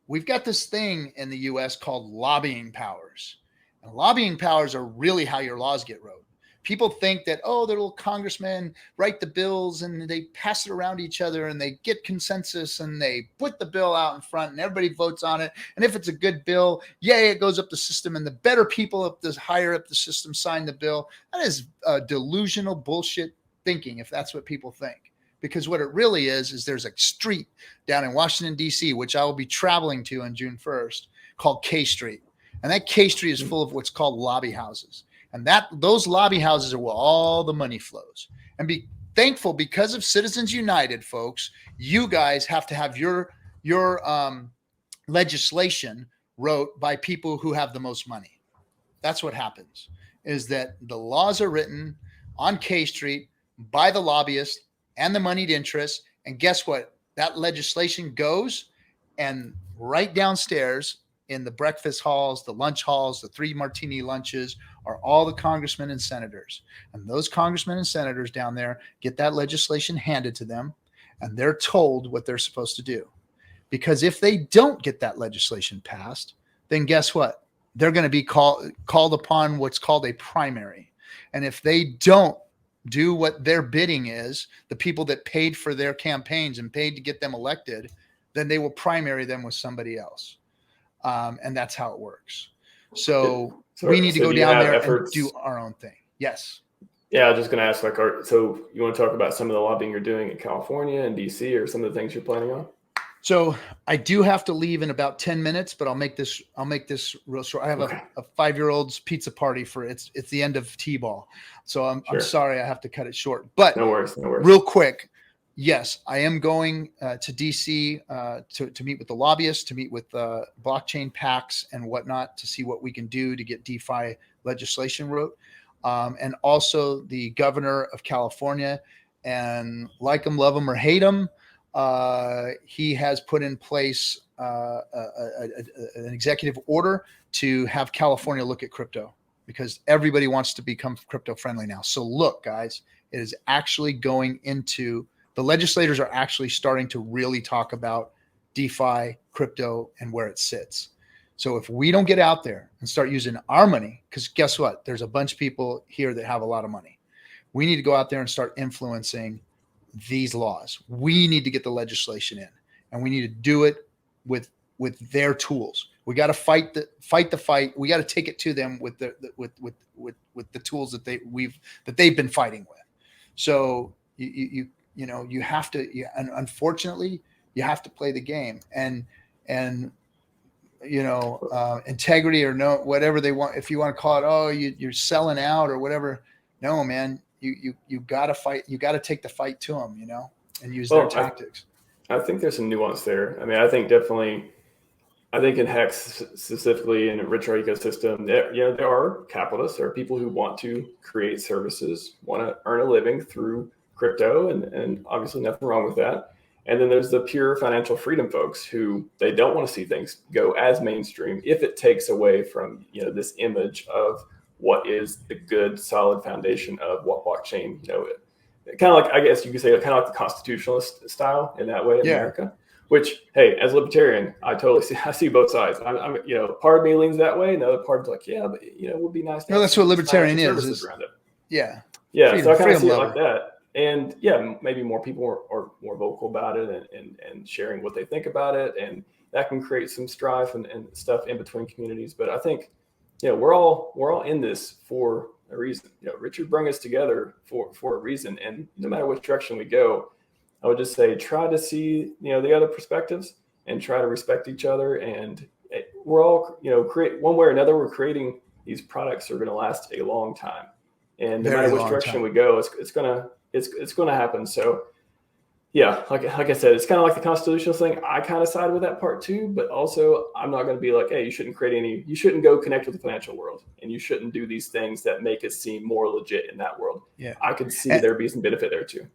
we've got this thing in the US called lobbying powers. And lobbying powers are really how your laws get wrote. People think that, oh, their little congressmen write the bills and they pass it around each other and they get consensus and they put the bill out in front and everybody votes on it. And if it's a good bill, yay, it goes up the system and the better people up the higher up the system sign the bill. That is delusional bullshit thinking, if that's what people think. Because what it really is there's a street down in Washington, D.C., which I will be traveling to on June 1st, called K Street. And that K Street is full of what's called lobby houses. And those lobby houses are where all the money flows. And be thankful, because of Citizens United, folks, you guys have to have your legislation wrote by people who have the most money. That's what happens, is that the laws are written on K Street by the lobbyists and the moneyed interests. And guess what? That legislation goes, and right downstairs in the breakfast halls, the lunch halls, the 3 martini lunches are all the congressmen and senators. And those congressmen and senators down there get that legislation handed to them, and they're told what they're supposed to do. Because if they don't get that legislation passed, then guess what? They're going to be called upon what's called a primary. And if they don't do what their bidding is, the people that paid for their campaigns and paid to get them elected, then they will primary them with somebody else. And that's how it works. So we need to go down there and do our own thing. Yes. Yeah, I was just going to ask, so you want to talk about some of the lobbying you're doing in California and DC, or some of the things you're planning on? So I do have to leave in about 10 minutes, but I'll make this real short. I have a 5-year-old's pizza party it's the end of T-ball. So I'm sorry, I have to cut it short, but no worries. Real quick. Yes, I am going to DC to meet with the lobbyists, to meet with blockchain PACs and whatnot, to see what we can do to get DeFi legislation wrote. And also the governor of California, and like him, love him, or hate him, he has put in place an executive order to have California look at crypto, because everybody wants to become crypto friendly now. So look, guys, it is actually going into the legislators are actually starting to really talk about DeFi, crypto, and where it sits. So if we don't get out there and start using our money, because guess what? There's a bunch of people here that have a lot of money. We need to go out there and start influencing these laws. We need to get the legislation in, and we need to do it with their tools. We got to fight the fight. We got to take it to them with the tools that they've been fighting with. So you have to, and unfortunately, you have to play the game, and integrity or no, whatever they want. If you want to call it, oh, you're selling out or whatever. No, man, you got to fight. You got to take the fight to them, and use their tactics. I think there's some nuance there. I mean, I think in Hex specifically, in a richer ecosystem, there are capitalists, there are people who want to create services, want to earn a living through crypto, and obviously nothing wrong with that. And then there's the pure financial freedom folks who they don't want to see things go as mainstream if it takes away from this image of what is the good solid foundation of what blockchain, kind of like, I guess you could say, kind of like the constitutionalist style in that way in America. Which, hey, as a libertarian, I see both sides. I'm part of me leans that way, and the other part's like, yeah, but it would be nice to. No, that's what libertarian is. Around it. Yeah. Freedom, so I kind of see it like that. And maybe more people are more vocal about it and sharing what they think about it, and that can create some strife and stuff in between communities. But I think we're all in this for a reason. Richard brought us together for a reason, and no matter which direction we go, I would just say try to see the other perspectives and try to respect each other. And we're all create one way or another. We're creating these products that are going to last a long time, and no matter which direction we go, it's gonna happen. So yeah, like I said, it's kind of like the constitutional thing. I kind of side with that part too, but also I'm not going to be like, hey, you shouldn't go connect with the financial world, and you shouldn't do these things that make it seem more legit in that world. Yeah, I could see there be some benefit there too.